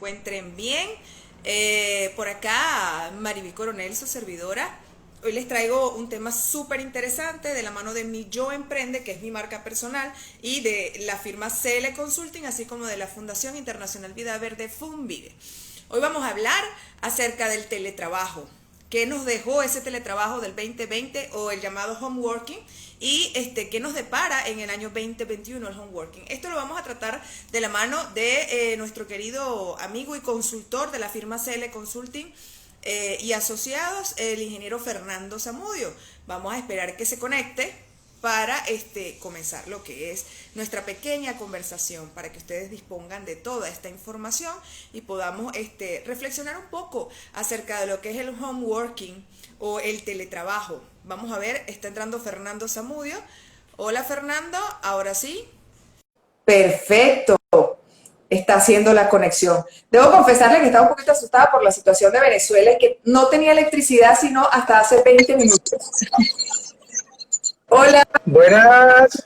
Encuentren bien. Por acá, Mariví Coronel, su servidora. Hoy les traigo un tema súper interesante de la mano de mi Yo Emprende, que es mi marca personal, y de la firma CL Consulting, así como de la Fundación Internacional Vida Verde Funvive. Hoy vamos a hablar acerca del teletrabajo. ¿Qué nos dejó ese teletrabajo del 2020 o el llamado home working? Y qué nos depara en el año 2021 el home working. Esto lo vamos a tratar de la mano de nuestro querido amigo y consultor de la firma CL Consulting y asociados, el ingeniero Fernando Zamudio. Vamos a esperar que se conecte para comenzar lo que es nuestra pequeña conversación, para que ustedes dispongan de toda esta información y podamos reflexionar un poco acerca de lo que es el home working o el teletrabajo. Vamos a ver, está entrando Fernando Zamudio. Hola Fernando, ahora sí. Perfecto, está haciendo la conexión. Debo confesarle que estaba un poquito asustada por la situación de Venezuela y que no tenía electricidad sino hasta hace 20 minutos. Hola, Buenas.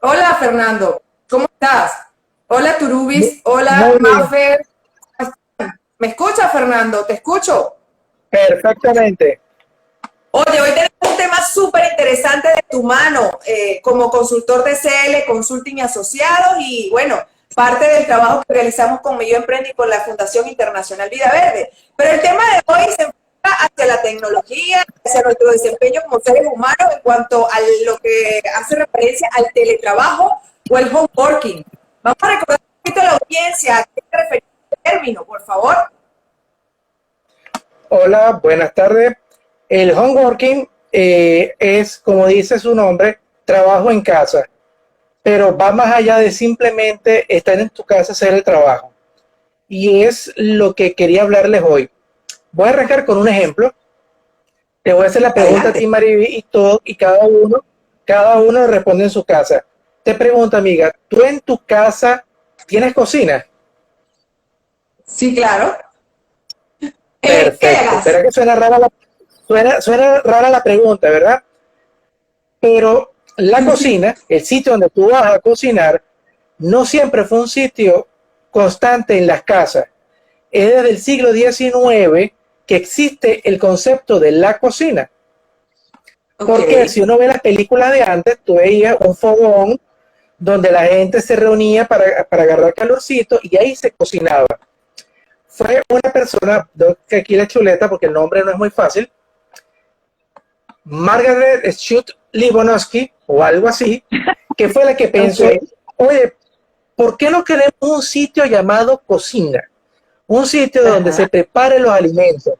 hola Fernando, ¿cómo estás? Hola Turubis, hola Muy bien, Maffer. ¿Me escuchas Fernando? ¿Te escucho? perfectamente. Oye, hoy tenemos un tema súper interesante de tu mano, como consultor de CL Consulting y Asociados, y bueno, parte del trabajo que realizamos con Yo Emprende y con la Fundación Internacional Vida Verde. Pero el tema de hoy se enfoca hacia la tecnología, hacia nuestro desempeño como seres humanos en cuanto a lo que hace referencia al teletrabajo o el home working. Vamos a recordar un poquito a la audiencia a qué se refiere este término, por favor. Hola, buenas tardes. El home working es, como dice su nombre, trabajo en casa, pero va más allá de simplemente estar en tu casa hacer el trabajo. Y es lo que quería hablarles hoy. Voy a arrancar con un ejemplo. Te voy a hacer la pregunta a Adelante. ti, Mariby, y todo, y cada uno responde en su casa. Te pregunto, amiga, ¿tú en tu casa tienes cocina? Sí, claro. ¿Qué Perfecto. hagas? ¿Verdad que suena rara la pregunta, verdad? Pero la cocina, el sitio donde tú vas a cocinar, no siempre fue un sitio constante en las casas. Es desde el siglo XIX que existe el concepto de la cocina. Ok. Porque si uno ve las películas de antes, tú veías un fogón donde la gente se reunía para agarrar calorcito y ahí se cocinaba. Fue una persona, que aquí la chuleta porque el nombre no es muy fácil, Margaret Schut Libonovsky o algo así, que fue la que pensó, Ok. oye, ¿por qué no queremos un sitio llamado cocina? Un sitio donde Ajá. se preparen los alimentos.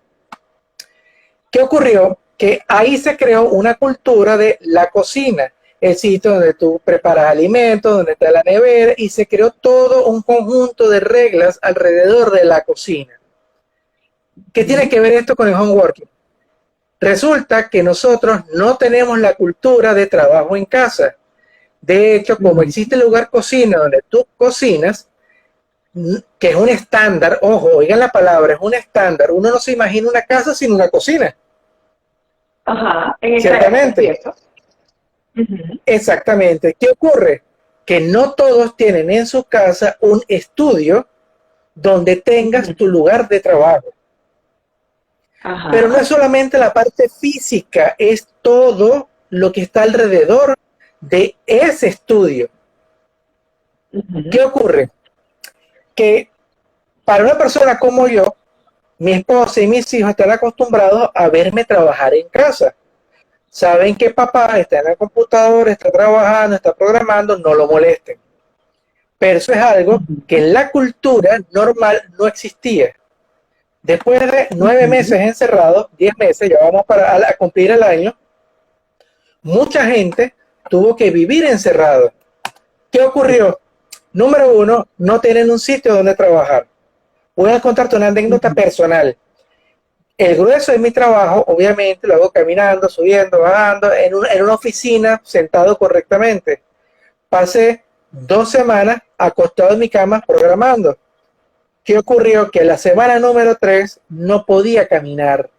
¿Qué ocurrió? Que ahí se creó una cultura de la cocina, el sitio donde tú preparas alimentos, donde está la nevera, y se creó todo un conjunto de reglas alrededor de la cocina. ¿Qué tiene que ver esto con el homeworking? Resulta que nosotros no tenemos la cultura de trabajo en casa. De hecho, como existe el lugar cocina donde tú cocinas, que es un estándar, ojo, oigan la palabra, es un estándar. Uno no se imagina una casa sin una cocina, Ajá, en esa época, ciertamente. ¿cierto? Ujú. Exactamente. ¿Qué ocurre? Que no todos tienen en su casa un estudio donde tengas Ujú. tu lugar de trabajo. Pero no es Ajá. solamente la parte física, es todo lo que está alrededor de ese estudio. ¿Qué Ujú. ocurre? Que para una persona como yo, mi esposa y mis hijos están acostumbrados a verme trabajar en casa. Saben que papá está en la computadora, está trabajando, está programando, no lo molesten. Pero eso es algo que Ujú. en la cultura normal no existía. Después de 9 meses Ujú. encerrados, 10 meses, ya vamos a cumplir el año, mucha gente tuvo que vivir encerrado. ¿Qué ocurrió? Número uno, no tienen un sitio donde trabajar. Voy a contarte una anécdota Ujú. personal. El grueso de mi trabajo, obviamente, lo hago caminando, subiendo, bajando, en una oficina, sentado correctamente. Pasé 2 semanas acostado en mi cama programando. ¿Qué ocurrió? Que la semana número 3 no podía caminar.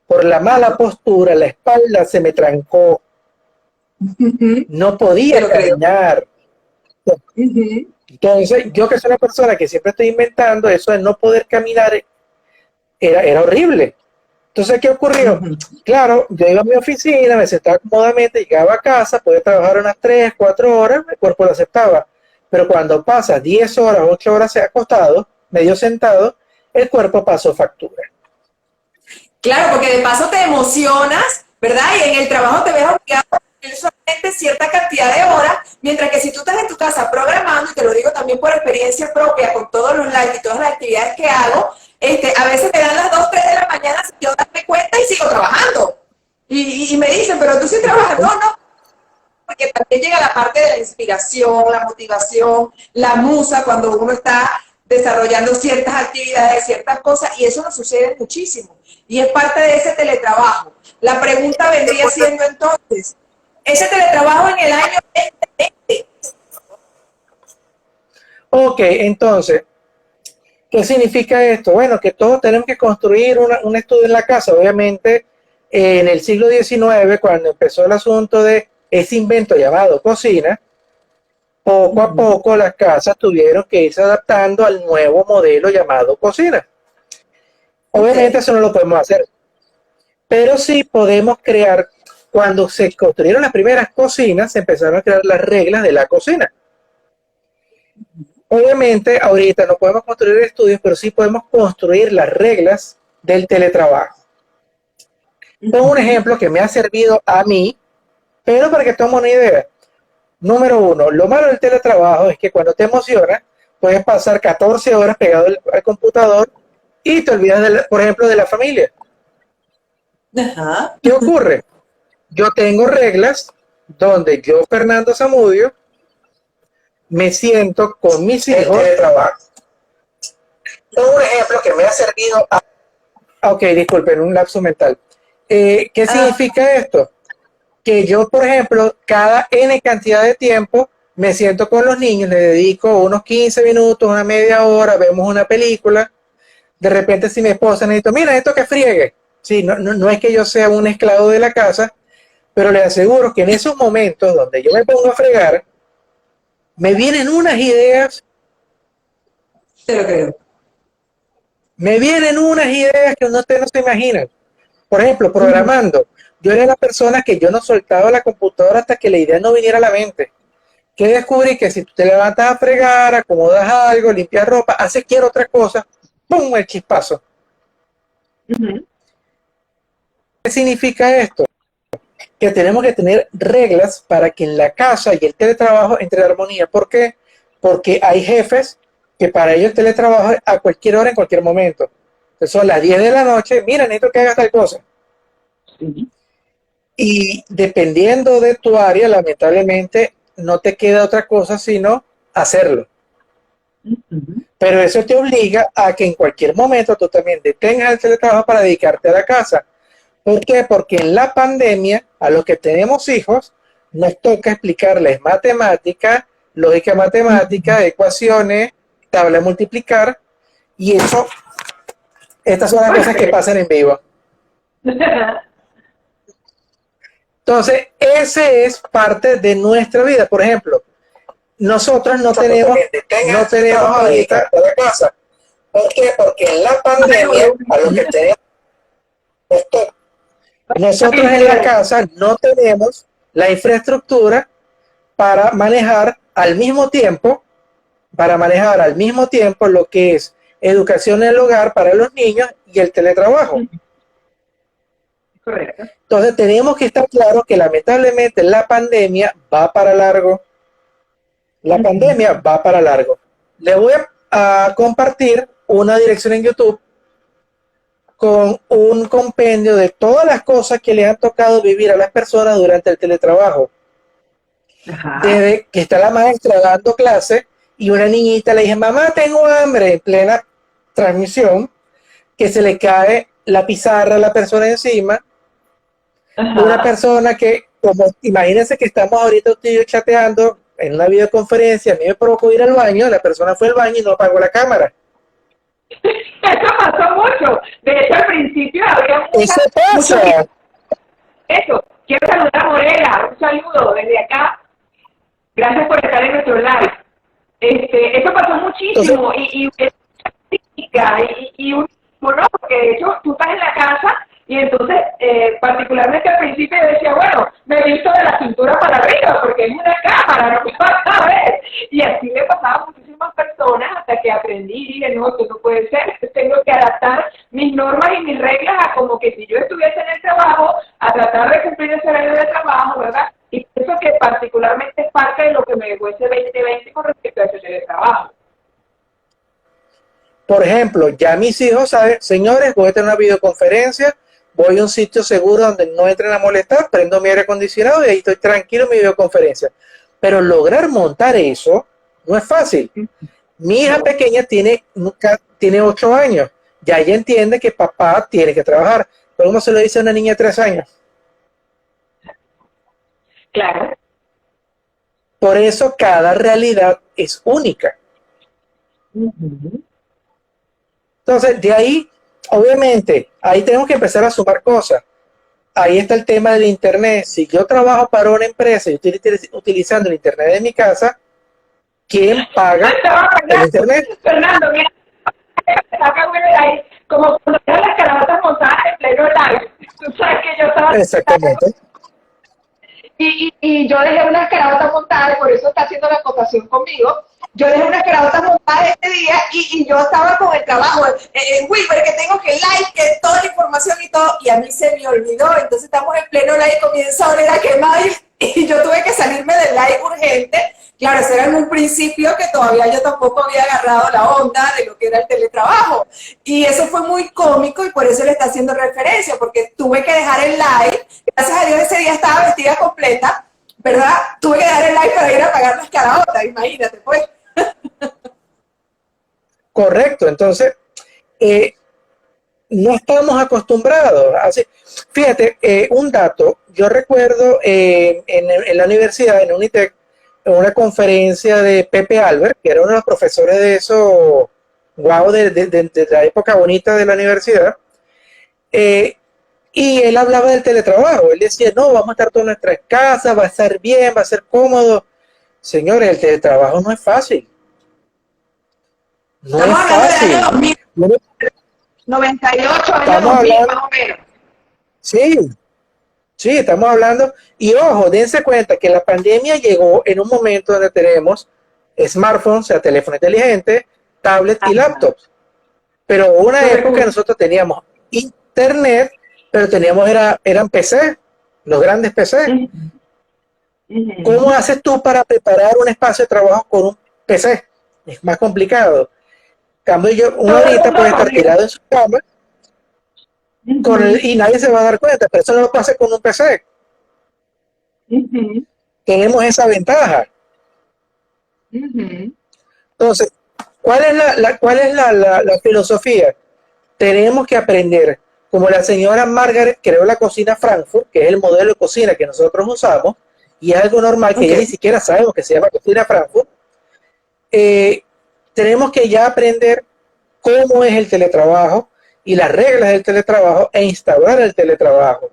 Por la mala Claro. postura, la espalda se me trancó. Ujú. No Te podía lo creo. caminar. Ujú. Entonces, yo que soy una persona que siempre estoy inventando, eso de no poder caminar era horrible. Entonces, ¿qué ocurrió? Claro, yo iba a mi oficina, me sentaba cómodamente, llegaba a casa, podía trabajar unas 3, 4 horas, el cuerpo lo aceptaba. Pero cuando pasa 10 horas, 8 horas acostado, medio sentado, el cuerpo pasó factura. Claro, porque de paso te emocionas, ¿verdad? Y en el trabajo te ves obligado a cumplir solamente cierta cantidad de horas, mientras que si tú estás en tu casa programando, y te lo digo también por experiencia propia, con todos los likes y todas las actividades que hago, a veces me dan las 2, 3 de la mañana sin yo darme cuenta y sigo trabajando. Y me dicen, pero tú sí trabajas. No, no, porque también llega la parte de la inspiración, la motivación, la musa, cuando uno está desarrollando ciertas actividades, ciertas cosas, y eso nos sucede muchísimo. Y es parte de ese teletrabajo. La pregunta vendría siendo entonces, ese teletrabajo en el año 2020. Ok, entonces, ¿qué significa esto? Bueno, que todos tenemos que construir un estudio en la casa. Obviamente, en el siglo XIX, cuando empezó el asunto de ese invento llamado cocina, poco a poco las casas tuvieron que irse adaptando al nuevo modelo llamado cocina. Obviamente eso no lo podemos hacer, pero sí podemos crear, cuando se construyeron las primeras cocinas, se empezaron a crear las reglas de la cocina. Obviamente ahorita no podemos construir estudios, pero sí podemos construir las reglas del teletrabajo. Pongo un ejemplo que me ha servido a mí, pero para que tome una idea. Número 1, lo malo del teletrabajo es que cuando te emocionas, puedes pasar 14 horas pegado al computador y te olvidas, por ejemplo, de la familia. Ajá. ¿Qué ocurre? Yo tengo reglas donde yo, Fernando Zamudio, me siento con mis hijos de trabajo. Un ejemplo que me ha servido a... Ok, disculpen, un lapso mental. ¿Qué significa esto? Que yo, por ejemplo, cada N cantidad de tiempo me siento con los niños, le dedico unos 15 minutos, una media hora, vemos una película. De repente, si mi esposa necesita, mira, esto que friegue. Sí, no es que yo sea un esclavo de la casa, pero le aseguro que en esos momentos donde yo me pongo a fregar, me vienen unas ideas. Te lo creo. Me vienen unas ideas que ustedes no se imaginan. Por ejemplo, programando. Yo era la persona que yo no soltaba la computadora hasta que la idea no viniera a la mente. Que descubrí que si tú te levantas a fregar, acomodas algo, limpias ropa, haces quiero otra cosa, ¡pum! El chispazo. ¿Qué significa esto? Que tenemos que tener reglas para que en la casa y el teletrabajo entre en armonía. ¿Por qué? Porque hay jefes que para ellos el teletrabajo es a cualquier hora, en cualquier momento. Entonces son las 10 de la noche, mira, necesito que hagas tal cosa. Y dependiendo de tu área, lamentablemente, no te queda otra cosa sino hacerlo. Pero eso te obliga a que en cualquier momento tú también detengas el teletrabajo para dedicarte a la casa. ¿Por qué? Porque en la pandemia, a los que tenemos hijos, nos toca explicarles matemática, lógica matemática, ecuaciones, tabla de multiplicar, y eso, estas son las cosas que pasan en vivo. Entonces, ese es parte de nuestra vida. Por ejemplo, nosotros no tenemos ahorita la casa. ¿Por qué? Porque en la pandemia, a lo que tenemos, nosotros en la casa no tenemos la infraestructura para manejar al mismo tiempo, lo que es educación en el hogar para los niños y el teletrabajo. Correcto. Entonces tenemos que estar claros que lamentablemente la pandemia va para largo. La pandemia va para largo. Le voy a compartir una dirección en YouTube con un compendio de todas las cosas que le han tocado vivir a las personas durante el teletrabajo. Desde que está la maestra dando clase y una niñita le dice, mamá, tengo hambre, en plena transmisión, que se le cae la pizarra a la persona encima. Una persona que, como imagínense que estamos ahorita usted y yo chateando en una videoconferencia, a mí me provocó ir al baño, la persona fue al baño y no apagó la cámara. Eso pasó mucho. De hecho, al principio había Eso pasa. Eso. Quiero saludar a Morela. Un saludo desde acá. Gracias por estar en nuestro live. Eso pasó muchísimo. Y uno, no, porque de hecho tú estás en la casa y entonces, particularmente al principio yo decía, bueno, me he visto de la cintura para arriba porque es una cámara, no me vas a ver. Y así le pasaba a muchísimas personas hasta que aprendí y dije, no, esto no puede ser, tengo que adaptar mis normas y mis reglas a como que si yo estuviese en el trabajo, a tratar de cumplir ese horario de trabajo, ¿verdad? Y pienso que particularmente es parte de lo que me dejó ese 2020 con respecto a ese teletrabajo. Por ejemplo, ya mis hijos saben, señores, voy a tener una videoconferencia, voy a un sitio seguro donde no entren a molestar, prendo mi aire acondicionado y ahí estoy tranquilo en mi videoconferencia. Pero lograr montar eso no es fácil. Mi hija pequeña tiene 8 años, ya ella entiende que papá tiene que trabajar. Pero ¿cómo se lo dice a una niña de 3 años? Claro. Por eso cada realidad es única. Entonces, de ahí, obviamente, ahí tenemos que empezar a sumar cosas. Ahí está el tema del Internet. Si yo trabajo para una empresa y estoy utilizando el Internet de mi casa, ¿quién paga el Internet? Fernando, mira, ahí, como cuando eran las carabatas montadas en pleno live. Tú sabes que yo estaba... Exactamente. Y yo dejé unas carabatas montadas, por eso está haciendo la acotación conmigo. Yo dejé unas carabatas montadas este día y yo estaba con el trabajo en Wilber, que tengo que like, que toda la información y todo, y a mí se me olvidó. Entonces estamos en pleno live y comienza a oler a quemado y yo tuve que salirme del live urgente. Claro, eso era en un principio que todavía yo tampoco había agarrado la onda de lo que era el teletrabajo. Y eso fue muy cómico y por eso le está haciendo referencia, porque tuve que dejar el live. Gracias a Dios ese día estaba vestida completa, ¿verdad? Tuve que dejar el live para ir a pagar las caraotas, imagínate, pues. Correcto, entonces no estamos acostumbrados. Así, fíjate, un dato, yo recuerdo en la universidad, en Unitec, en una conferencia de Pepe Albert, que era uno de los profesores de eso, guau, de la época bonita de la universidad, y él hablaba del teletrabajo. Él decía, no, vamos a estar todas en nuestras casas, va a estar bien, va a ser cómodo. Señores, el teletrabajo no es fácil. No es fácil. 98, año 2000, más o menos. Sí, estamos hablando. Y ojo, dense cuenta que la pandemia llegó en un momento donde tenemos smartphones, o sea, teléfono inteligente, tablets y laptops. Pero hubo una época nosotros teníamos internet, pero eran PC, los grandes PC. ¿Cómo haces tú para preparar un espacio de trabajo con un PC? Es más complicado. Cambio uno ahorita puede estar tirado en su cama y nadie se va a dar cuenta, pero eso no lo pasa con un PC. Tenemos esa ventaja. Entonces, ¿cuál es la filosofía? Tenemos que aprender, como la señora Margaret creó la cocina Frankfurt, que es el modelo de cocina que nosotros usamos, y es algo normal que ya ni siquiera sabemos que se llama cocina Frankfurt. Tenemos que ya aprender cómo es el teletrabajo y las reglas del teletrabajo e instaurar el teletrabajo.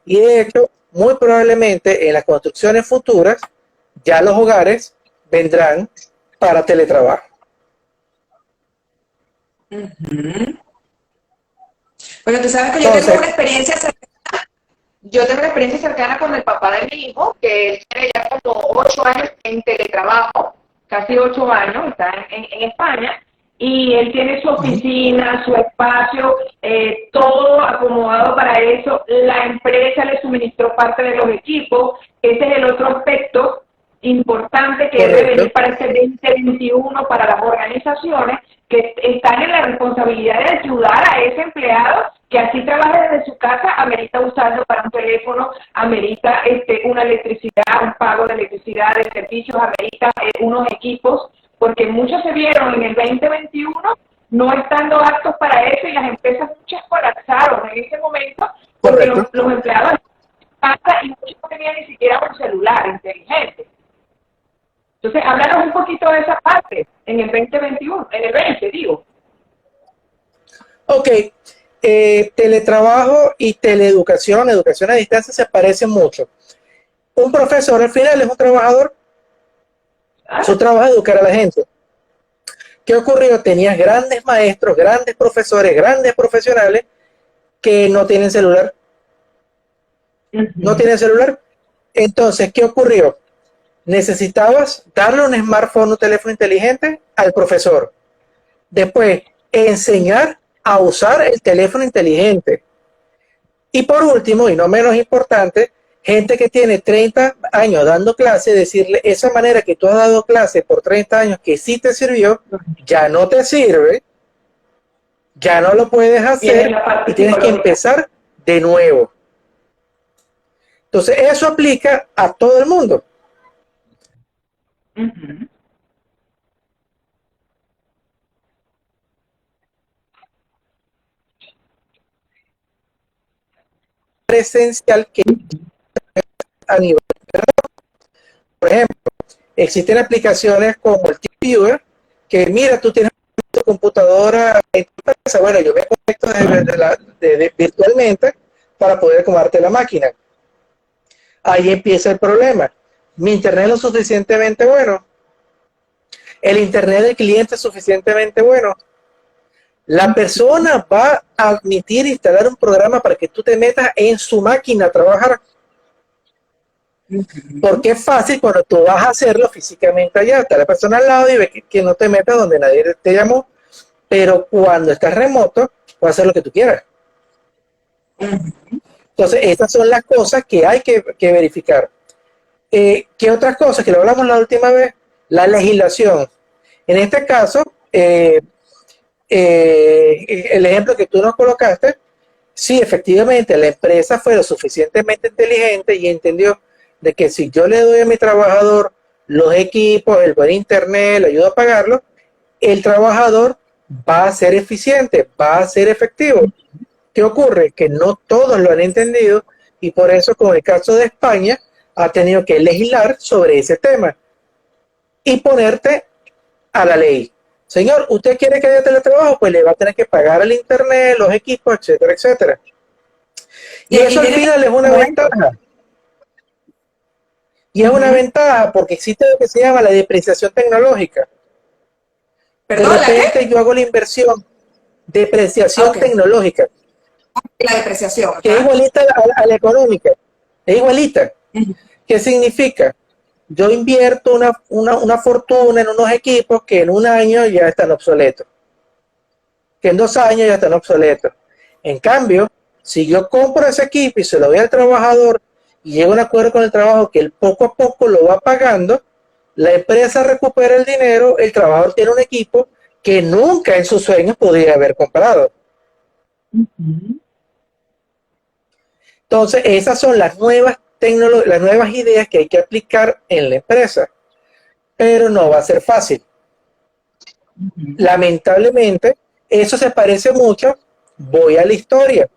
Y de hecho, muy probablemente en las construcciones futuras, ya los hogares vendrán para teletrabajo. Bueno, tú sabes que yo tengo una experiencia cercana. Yo tengo una experiencia cercana con el papá de mi hijo, que él tiene ya como 8 años en teletrabajo, casi 8 años, está en España, y él tiene su oficina, su espacio, todo acomodado para eso. La empresa le suministró parte de los equipos. Ese es el otro aspecto importante que debe venir para este 2021 para las organizaciones que están en la responsabilidad de ayudar a ese empleado que así trabaja desde su casa, amerita usarlo para un teléfono, amerita una electricidad, un pago de electricidad, de servicios, amerita unos equipos, porque muchos se vieron en el 2021 no estando aptos para eso y las empresas muchas colapsaron en ese momento porque los empleados y muchos no tenían ni siquiera un celular inteligente. Entonces, háblanos un poquito de esa parte en el 2021, en el 20, digo. Ok, teletrabajo y teleeducación, educación a distancia se parecen mucho. Un profesor al final es un trabajador, su trabajo es educar a la gente. ¿Qué ocurrió? Tenías grandes maestros, grandes profesores, grandes profesionales que no tienen celular. No tienen celular. Entonces, ¿qué ocurrió? Necesitabas darle un smartphone o teléfono inteligente al profesor. Después, enseñar a usar el teléfono inteligente. Y por último, y no menos importante, gente que tiene 30 años dando clase, decirle esa manera que tú has dado clase por 30 años que sí te sirvió, ya no te sirve, ya no lo puedes hacer y tienes que empezar de nuevo. Entonces, eso aplica a todo el mundo. Presencial que a nivel, por ejemplo, existen aplicaciones como el TeamViewer que mira, tú tienes tu computadora en tu casa, bueno, yo me conecto virtualmente para poder acomodarte la máquina. Ahí empieza el problema. Mi internet es lo suficientemente bueno. El internet del cliente es suficientemente bueno. La persona va a admitir instalar un programa para que tú te metas en su máquina a trabajar. Porque es fácil cuando tú vas a hacerlo físicamente allá. Está la persona al lado y ve que no te metas donde nadie te llamó. Pero cuando estás remoto, puedes hacer lo que tú quieras. Entonces, estas son las cosas que hay que verificar. ¿Qué otras cosas? Que lo hablamos la última vez. La legislación. En este caso, el ejemplo que tú nos colocaste, sí, efectivamente, la empresa fue lo suficientemente inteligente y entendió de que si yo le doy a mi trabajador los equipos, el buen internet, le ayudo a pagarlo, el trabajador va a ser eficiente, va a ser efectivo. ¿Qué ocurre? Que no todos lo han entendido y por eso, como el caso de España, ha tenido que legislar sobre ese tema y ponerte a la ley. Señor, ¿usted quiere que haya teletrabajo? Pues le va a tener que pagar el internet, los equipos, etcétera, etcétera. Y eso al final es una ventaja. Y es una ventaja porque existe lo que se llama la depreciación tecnológica. ¿Perdón, de repente yo hago la inversión, depreciación tecnológica. La depreciación. Que es igualita a la económica. Es igualita. ¿Qué significa? Yo invierto una fortuna en unos equipos que en un año ya están obsoletos. Que en 2 años ya están obsoletos. En cambio, si yo compro ese equipo y se lo doy al trabajador y llega a un acuerdo con el trabajo que él poco a poco lo va pagando, la empresa recupera el dinero, el trabajador tiene un equipo que nunca en sus sueños podría haber comprado. Entonces, esas son las nuevas ideas que hay que aplicar en la empresa, pero no va a ser fácil. Lamentablemente, eso se parece mucho, voy a la historia.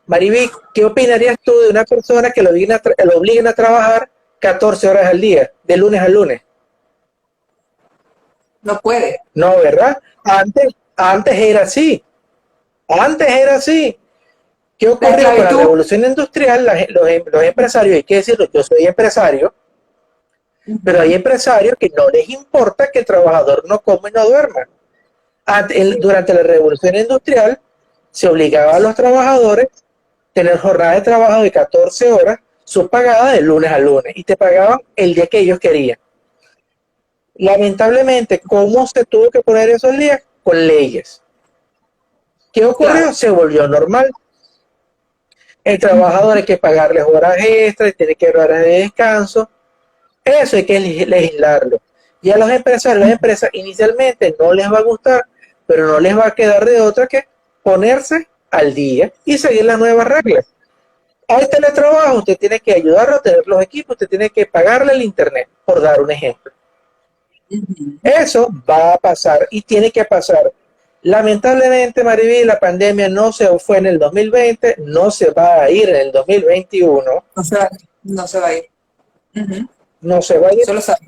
Mariví, ¿qué opinarías tú de una persona que lo obliguen a trabajar 14 horas al día, de lunes a lunes? No puede. No, ¿verdad? Antes era así. Antes era así. ¿Qué ocurrió con la revolución industrial? Los empresarios, hay que decirlo, yo soy empresario, pero hay empresarios que no les importa que el trabajador no coma y no duerma. Durante la revolución industrial se obligaba a los trabajadores a tener jornada de trabajo de 14 horas, subpagada de lunes a lunes, y te pagaban el día que ellos querían. Lamentablemente, ¿cómo se tuvo que poner esos días? Con leyes. ¿Qué ocurrió? Claro. Se volvió normal. El trabajador hay que pagarles horas extras, tiene que haber horas de descanso. Eso hay que legislarlo. Y a los empresarios, las empresas inicialmente no les va a gustar, pero no les va a quedar de otra que ponerse al día y seguir las nuevas reglas. Hay teletrabajo, usted tiene que ayudarlo a tener los equipos, usted tiene que pagarle el internet, por dar un ejemplo. Eso va a pasar y tiene que pasar. Lamentablemente, Mariví, la pandemia no se fue en el 2020, no se va a ir en el 2021. O sea, no se va a ir. No se va a ir. Solo sabe.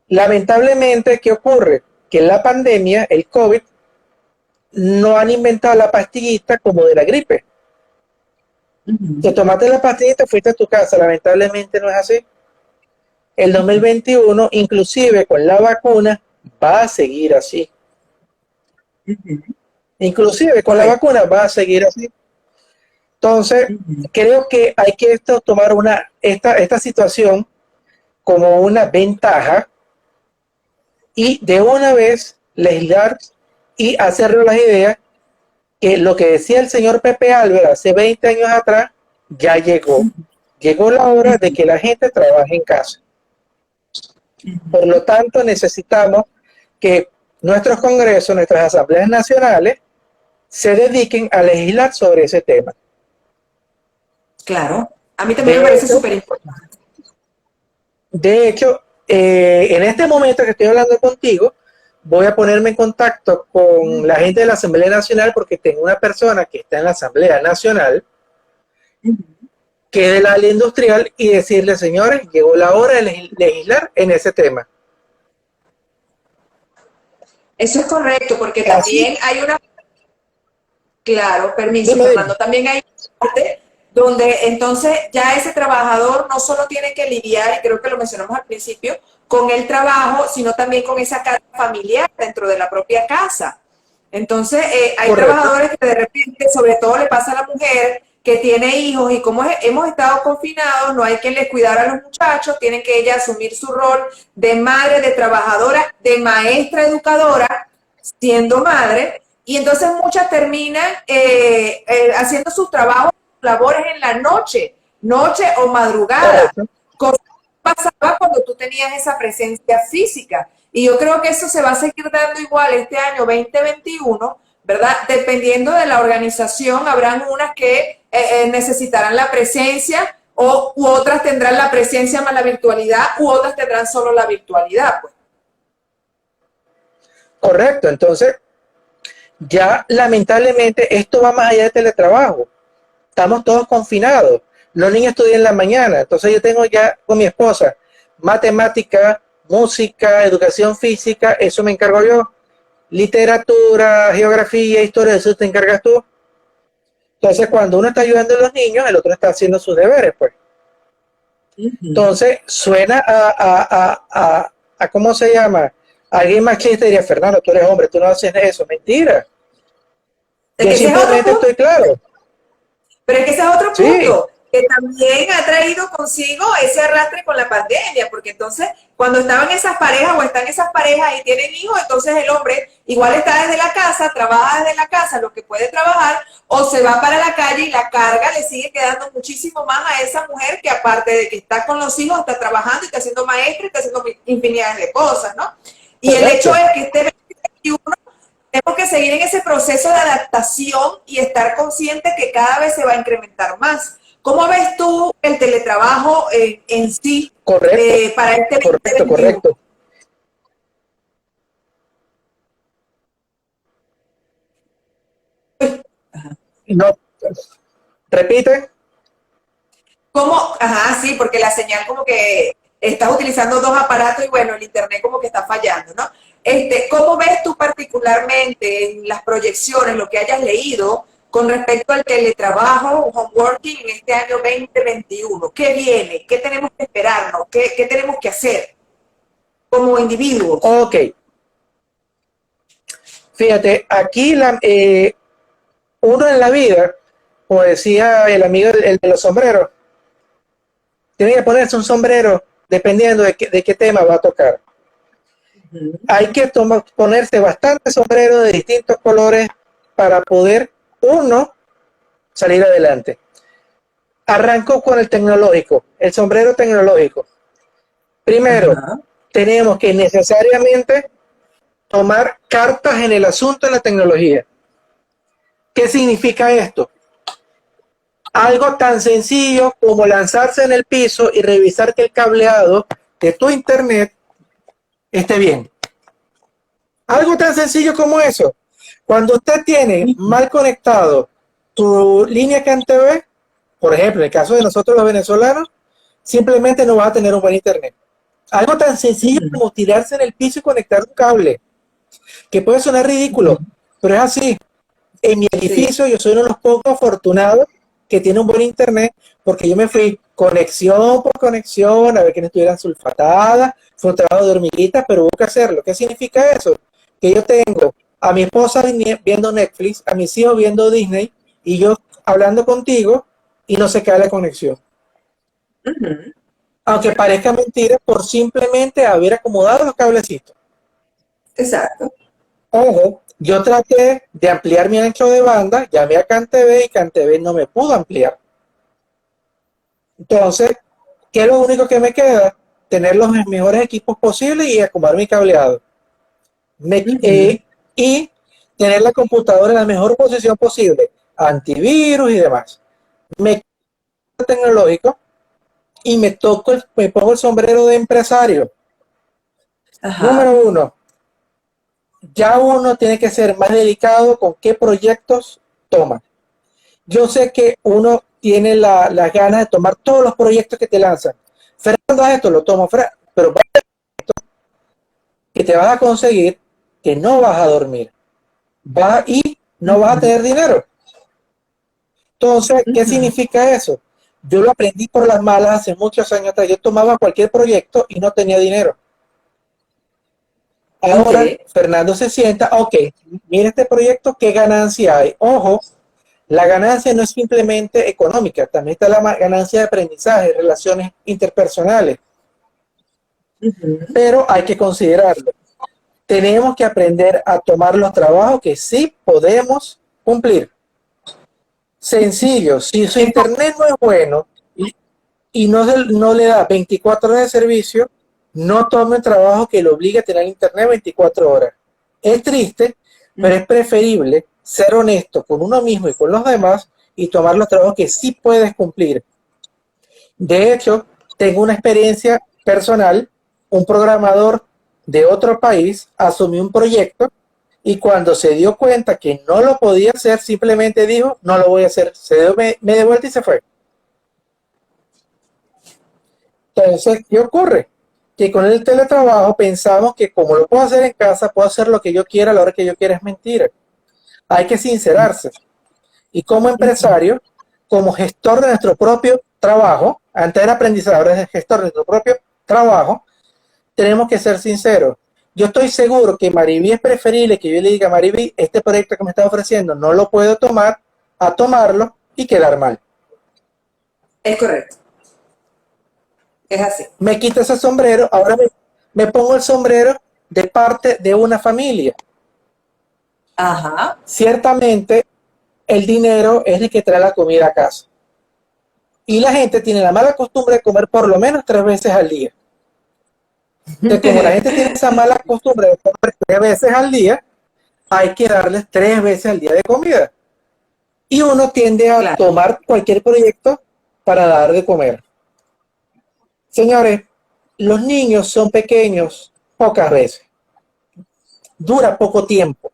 Lamentablemente, ¿qué ocurre? Que la pandemia, el COVID, no han inventado la pastillita como de la gripe. Te tomaste la pastillita, fuiste a tu casa. Lamentablemente no es así. El 2021, inclusive con la vacuna, va a seguir así. Inclusive con la vacuna va a seguir así. Entonces, creo que hay que tomar esta situación como una ventaja y de una vez legislar y hacerle las ideas que lo que decía el señor Pepe Álvarez hace 20 años atrás ya llegó. Llegó la hora de que la gente trabaje en casa. Por lo tanto, necesitamos que nuestros congresos, nuestras asambleas nacionales, se dediquen a legislar sobre ese tema. Claro, a mí también me parece súper importante. De hecho, en este momento que estoy hablando contigo, voy a ponerme en contacto con la gente de la Asamblea Nacional porque tengo una persona que está en la Asamblea Nacional que es del área industrial y decirle, señores, llegó la hora de legislar en ese tema. Eso es correcto, porque también hay una... Claro, permiso, Fernando. También hay una parte donde entonces ya ese trabajador no solo tiene que lidiar, y creo que lo mencionamos al principio, con el trabajo, sino también con esa carga familiar dentro de la propia casa. Entonces, hay trabajadores que de repente, sobre todo le pasa a la mujer, que tiene hijos y como hemos estado confinados, no hay quien les cuidara a los muchachos, tienen que ella asumir su rol de madre, de trabajadora, de maestra educadora, siendo madre, y entonces muchas terminan haciendo sus trabajos, labores en la noche o madrugada, cosa que pasaba cuando tú tenías esa presencia física. Y yo creo que eso se va a seguir dando igual este año 2021, ¿verdad? Dependiendo de la organización, habrán unas que necesitarán la presencia u otras tendrán la presencia más la virtualidad u otras tendrán solo la virtualidad. Pues. Correcto, entonces ya lamentablemente esto va más allá del teletrabajo. Estamos todos confinados. Los niños estudian en la mañana, entonces yo tengo ya con mi esposa matemática, música, educación física, eso me encargo yo. Literatura, geografía, historia, eso te encargas tú. Entonces, cuando uno está ayudando a los niños, el otro está haciendo sus deberes, pues. Entonces, suena a ¿cómo se llama? Alguien machista diría, Fernando, tú eres hombre, tú no haces eso. Mentira. Yo simplemente estoy claro. Pero es que ese es otro punto, que también ha traído consigo ese arrastre con la pandemia, porque entonces cuando estaban esas parejas o están esas parejas y tienen hijos, entonces el hombre igual está desde la casa, trabaja desde la casa lo que puede trabajar, o se va para la calle y la carga le sigue quedando muchísimo más a esa mujer que aparte de que está con los hijos, está trabajando y está siendo maestra y está haciendo infinidad de cosas, ¿no? Y el hecho es que este 2021 tenemos que seguir en ese proceso de adaptación y estar conscientes que cada vez se va a incrementar más. ¿Cómo ves tú el teletrabajo en sí para este 2021? Correcto. No, repite. ¿Cómo? Ajá, sí, porque la señal como que estás utilizando dos aparatos y bueno, el internet como que está fallando, ¿no? ¿Cómo ves tú particularmente en las proyecciones, lo que hayas leído con respecto al teletrabajo, home working en este año 2021? ¿Qué viene? ¿Qué tenemos que esperarnos? ¿Qué tenemos que hacer como individuos? Ok. Fíjate, aquí uno en la vida, como decía el amigo el de los sombreros, tiene que ponerse un sombrero dependiendo de qué tema va a tocar. Hay que ponerse bastante sombrero de distintos colores para poder uno salir adelante. Arranco con el tecnológico, el sombrero tecnológico. Primero, tenemos que necesariamente tomar cartas en el asunto de la tecnología. ¿Qué significa esto? Algo tan sencillo como lanzarse en el piso y revisar que el cableado de tu internet esté bien. Algo tan sencillo como eso. Cuando usted tiene mal conectado tu línea CanTV, por ejemplo, en el caso de nosotros los venezolanos, simplemente no va a tener un buen internet. Algo tan sencillo como tirarse en el piso y conectar un cable, que puede sonar ridículo, pero es así. En mi edificio yo soy uno de los pocos afortunados que tiene un buen internet, porque yo me fui conexión por conexión a ver que no estuvieran sulfatadas, fue un trabajo de hormiguita, pero hubo que hacerlo. ¿Qué significa eso? Que yo tengo a mi esposa viendo Netflix, a mis hijos viendo Disney, y yo hablando contigo, y no se cae la conexión. Ujú. Aunque parezca mentira, por simplemente haber acomodado los cablecitos. Exacto. Ojo, yo traté de ampliar mi ancho de banda, llamé a CanTV y CanTV no me pudo ampliar. Entonces, ¿qué es lo único que me queda? Tener los mejores equipos posibles y acomodar mi cableado. Y tener la computadora en la mejor posición posible, antivirus y demás. Me quedo tecnológico y me pongo el sombrero de empresario. Ajá. Número uno, ya uno tiene que ser más delicado con qué proyectos toma. Yo sé que uno tiene las ganas de tomar todos los proyectos que te lanzan. Fernando, haz esto, lo tomo, pero que te vas a conseguir que no vas a dormir. Y no vas a tener dinero. Entonces, ¿qué significa eso? Yo lo aprendí por las malas hace muchos años atrás. Yo tomaba cualquier proyecto y no tenía dinero. Ahora, Fernando se sienta, ok, mira este proyecto, ¿qué ganancia hay? Ojo, la ganancia no es simplemente económica, también está la ganancia de aprendizaje, relaciones interpersonales. Pero hay que considerarlo. Tenemos que aprender a tomar los trabajos que sí podemos cumplir. Sencillo, si su internet no es bueno y no le da 24 horas de servicio, no tome un trabajo que le obligue a tener internet 24 horas. Es triste, pero es preferible ser honesto con uno mismo y con los demás y tomar los trabajos que sí puedes cumplir. De hecho, tengo una experiencia personal. Un programador de otro país asumió un proyecto y cuando se dio cuenta que no lo podía hacer, simplemente dijo, no lo voy a hacer. Se dio media vuelta y se fue. Entonces, ¿qué ocurre? Que con el teletrabajo pensamos que como lo puedo hacer en casa, puedo hacer lo que yo quiera a la hora que yo quiera. Es mentira. Hay que sincerarse. Y como empresario, como gestor de nuestro propio trabajo, antes era aprendizaje, ahora es gestor de nuestro propio trabajo, tenemos que ser sinceros. Yo estoy seguro que Mariví es preferible que yo le diga, Mariví, este proyecto que me está ofreciendo no lo puedo tomar, a tomarlo y quedar mal. Es correcto. Es así. Me quito ese sombrero, ahora me pongo el sombrero de parte de una familia. Ajá. Ciertamente, el dinero es el que trae la comida a casa. Y la gente tiene la mala costumbre de comer por lo menos 3 veces al día. Entonces, como la gente tiene esa mala costumbre de comer 3 veces al día, hay que darles 3 veces al día de comida. Y uno tiende a tomar cualquier proyecto para dar de comer. Señores, los niños son pequeños pocas veces. Dura poco tiempo.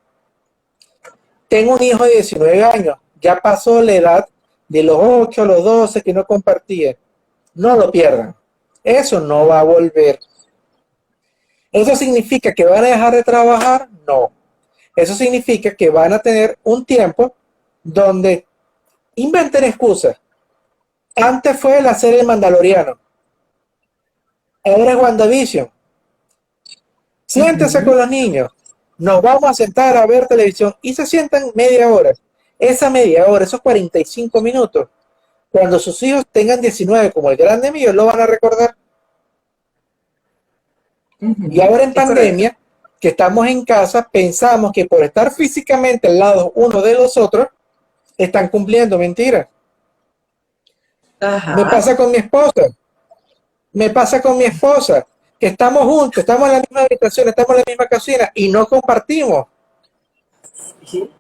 Tengo un hijo de 19 años. Ya pasó la edad de los 8 a los 12 que no compartía. No lo pierdan. Eso no va a volver. ¿Eso significa que van a dejar de trabajar? No. Eso significa que van a tener un tiempo donde inventen excusas. Antes fue la serie Mandaloriano. Ahora es WandaVision. Siéntense con los niños. Nos vamos a sentar a ver televisión y se sientan media hora. Esa media hora, esos 45 minutos, cuando sus hijos tengan 19, como el grande mío, lo van a recordar. Y ahora en pandemia, que estamos en casa, pensamos que por estar físicamente al lado uno de los otros, están cumpliendo. Mentira. Ajá. Me pasa con mi esposa, que estamos juntos, estamos en la misma habitación, estamos en la misma cocina y no compartimos. Sí.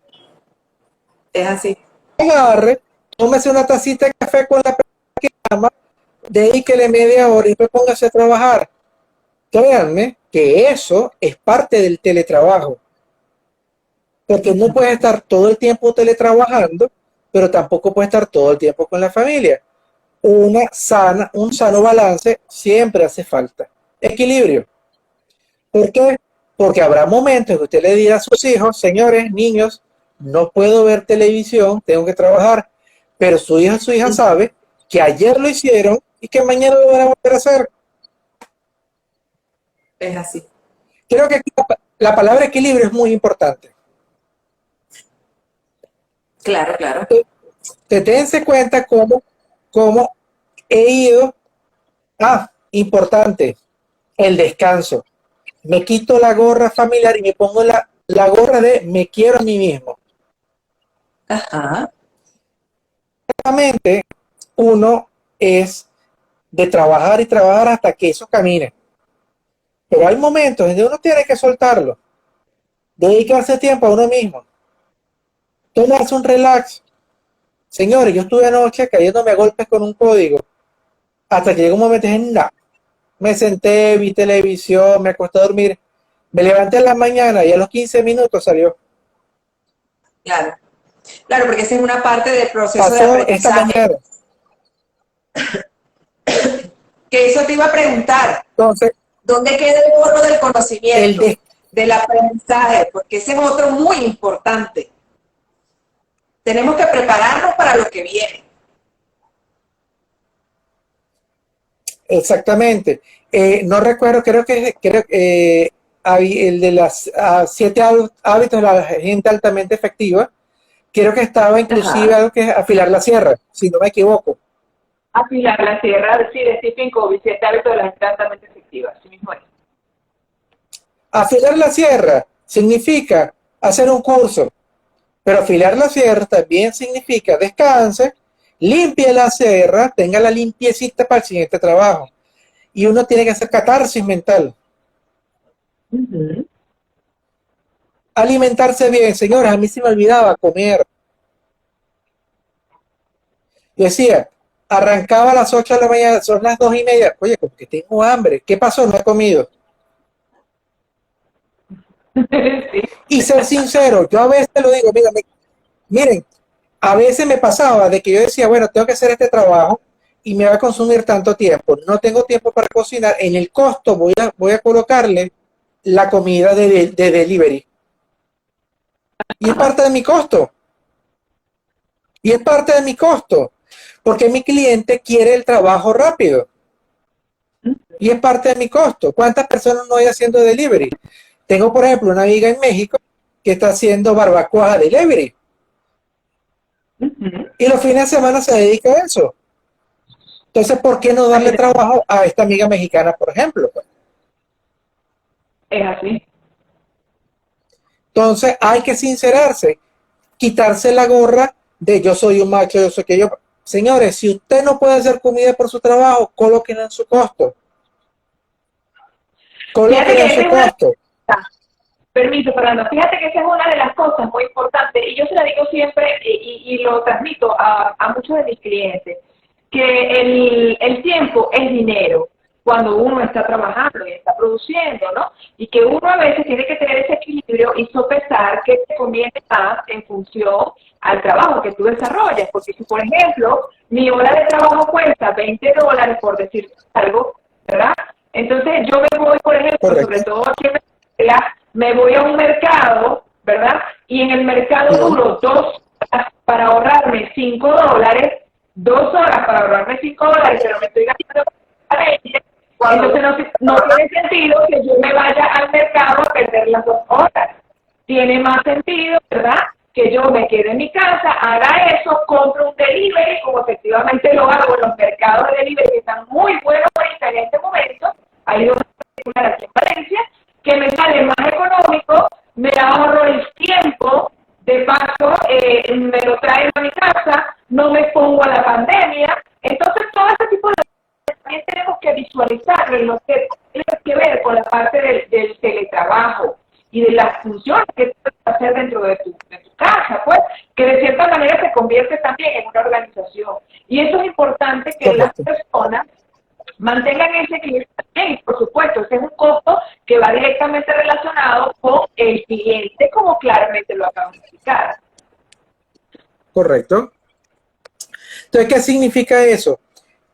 Es así. Agarre, tómese una tacita de café con la persona que ama, dedíquele media hora y después póngase a trabajar. Créanme que eso es parte del teletrabajo. Porque no puedes estar todo el tiempo teletrabajando, pero tampoco puedes estar todo el tiempo con la familia. Un sano balance siempre hace falta. Equilibrio. ¿Por qué? Porque habrá momentos que usted le diga a sus hijos, señores, niños, no puedo ver televisión, tengo que trabajar. pero su hija sabe que ayer lo hicieron y que mañana lo van a volver a hacer. Es así. Creo que aquí la palabra equilibrio es muy importante. Claro, claro. Dense cuenta cómo he ido. Importante, el descanso. Me quito la gorra familiar y me pongo la gorra de me quiero a mí mismo. Ajá. Realmente uno es de trabajar y trabajar hasta que eso camine. Pero hay momentos en que uno tiene que soltarlo. Dedicarse tiempo a uno mismo. Tomarse un relax. Señores, yo estuve anoche cayéndome a golpes con un código. Hasta que llegó un momento y dije, no. Me senté, vi televisión, me acosté a dormir. Me levanté en la mañana y a los 15 minutos salió. Claro. Claro, porque esa es una parte del proceso de Pasó esta aprendizaje. mañana. Que eso te iba a preguntar. Entonces, ¿Dónde queda el gorro del conocimiento? El Del aprendizaje, porque ese es otro muy importante. Tenemos que prepararnos para lo que viene. exactamente. No recuerdo, creo que el de las 7 hábitos de la gente altamente efectiva, creo que estaba inclusive Ajá. algo que es afilar la sierra, si no me equivoco. Afilar la sierra, sí, de Stephen Covey, 7 hábitos de la gente altamente efectiva, así mismo es. Afilar la sierra significa hacer un curso, pero afilar la sierra también significa descanse, limpie la sierra, tenga la limpiecita para el siguiente trabajo. Y uno tiene que hacer catarsis mental. Uh-huh. Alimentarse bien, señores, a mí se me olvidaba comer. Yo decía, arrancaba a las 8 de la mañana, son las 2:30. Oye, como que tengo hambre. ¿Qué pasó? No he comido. Sí. Y ser sincero, yo a veces lo digo, miren, a veces me pasaba de que yo decía, bueno, tengo que hacer este trabajo y me va a consumir tanto tiempo. No tengo tiempo para cocinar. En el costo voy a colocarle la comida de delivery. Y es parte de mi costo. Y es parte de mi costo. Porque mi cliente quiere el trabajo rápido. Y es parte de mi costo. ¿Cuántas personas no hay haciendo delivery? Tengo, por ejemplo, una amiga en México que está haciendo barbacoa delivery. Uh-huh. Y los fines de semana se dedica a eso. Entonces, ¿por qué no darle trabajo a esta amiga mexicana, por ejemplo? Es así. Entonces, hay que sincerarse, quitarse la gorra de yo soy un macho, yo soy que yo. Señores, si usted no puede hacer comida por su trabajo, colóquenla en su costo. Colóquenla en su costo. Permiso, Fernando. Fíjate que esa es una de las cosas muy importantes y yo se la digo siempre y lo transmito a muchos de mis clientes, que el tiempo es dinero cuando uno está trabajando y está produciendo, ¿no? Y que uno a veces tiene que tener ese equilibrio y sopesar qué te conviene más en función al trabajo que tú desarrollas. Porque si, por ejemplo, mi hora de trabajo cuesta $20, por decir algo, ¿verdad? Entonces yo me voy, por ejemplo, Correcto. sobre todo aquí en Venezuela, me voy a un mercado, ¿verdad? Y en el mercado duro 2 horas para ahorrarme $5, 2 horas para ahorrarme $5, pero me estoy gastando entonces no tiene sentido que yo me vaya al mercado a perder las 2 horas. Tiene más sentido, ¿verdad? Que yo me quede en mi casa, haga eso, compro un delivery, como efectivamente lo hago en los mercados de delivery que están muy buenos ahorita en este momento. Hay dos particular aquí en Valencia, que me sale más económico, me ahorro el tiempo, de paso me lo traen a mi casa, no me pongo a la pandemia. Entonces todo este tipo de cosas también tenemos que visualizar lo que tiene que ver con la parte del teletrabajo y de las funciones que tú puedes hacer dentro de tu casa, pues, que de cierta manera se convierte también en una organización. Y eso es importante que las personas mantengan ese equilibrio también, y por supuesto, ese es un costo que va directamente relacionado con el cliente, como claramente lo acabamos de explicar. Correcto. Entonces, ¿qué significa eso?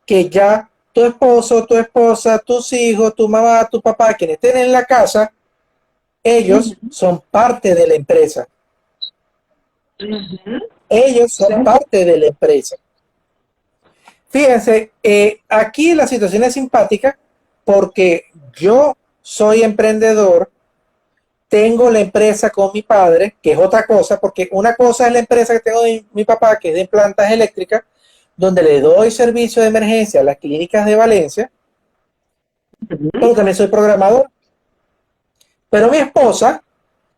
Que ya tu esposo, tu esposa, tus hijos, tu mamá, tu papá, quienes estén en la casa, ellos son parte de la empresa. ellos son parte de la empresa. Fíjense, aquí la situación es simpática porque yo soy emprendedor, tengo la empresa con mi padre, que es otra cosa, porque una cosa es la empresa que tengo de mi papá, que es de plantas eléctricas, donde le doy servicio de emergencia a las clínicas de Valencia, pero también soy programador. Pero mi esposa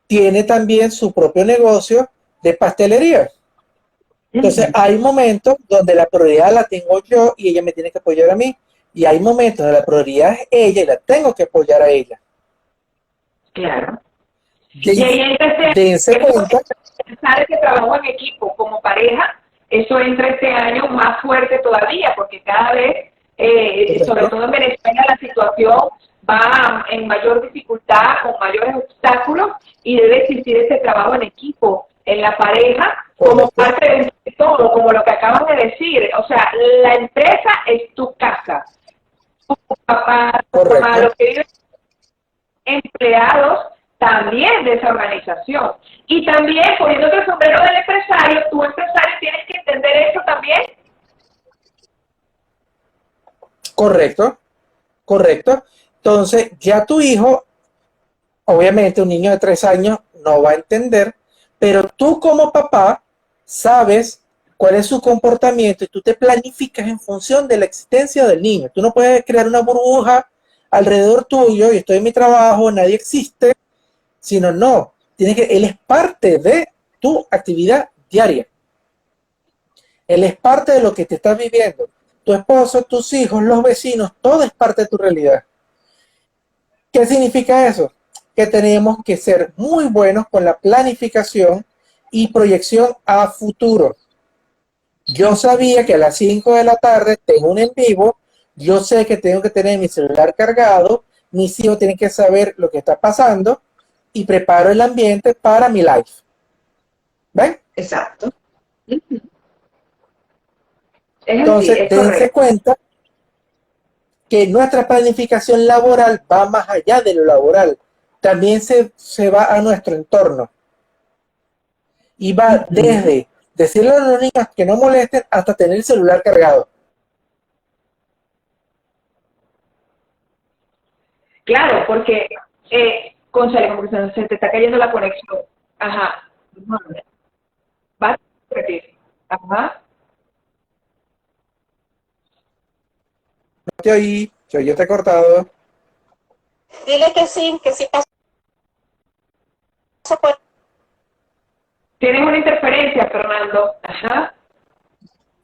tiene también su propio negocio de pastelería. Entonces hay momentos donde la prioridad la tengo yo y ella me tiene que apoyar a mí. Y hay momentos donde la prioridad es ella y la tengo que apoyar a ella. Claro. Y ahí dense cuenta. Pensar que trabajo en equipo como pareja, eso entra este año más fuerte todavía, porque cada vez, sobre todo en Venezuela, la situación va en mayor dificultad, con mayores obstáculos, y debe existir ese trabajo en equipo, en la pareja, como parte de todo, como lo que acaban de decir. O sea, la empresa es tu casa. Tu papá, tu mamá, los que viven empleados también de esa organización. Y también, poniéndote el sombrero del empresario, tu empresario tienes que entender eso también. Correcto, correcto. Entonces, ya tu hijo, obviamente un niño de 3 años no va a entender, pero tú como papá sabes cuál es su comportamiento y tú te planificas en función de la existencia del niño. Tú no puedes crear una burbuja alrededor tuyo y estoy en mi trabajo, nadie existe, sino no, él es parte de tu actividad diaria. Él es parte de lo que te estás viviendo. Tu esposo, tus hijos, los vecinos, todo es parte de tu realidad. ¿Qué significa eso? Que tenemos que ser muy buenos con la planificación y proyección a futuro. Yo sabía que a las 5 de la tarde tengo un en vivo, yo sé que tengo que tener mi celular cargado, mis hijos tienen que saber lo que está pasando y preparo el ambiente para mi live. ¿Ven? Exacto. Entonces, dense cuenta que nuestra planificación laboral va más allá de lo laboral. También se va a nuestro entorno. Y va desde decirle a los niños que no molesten hasta tener el celular cargado. Claro, porque, Gonzalo, como que se te está cayendo la conexión. Ajá. ¿Vas a repetir? Ajá. No te oí, yo te he cortado. Dile que sí pasó por... Tienes una interferencia, Fernando. Ajá.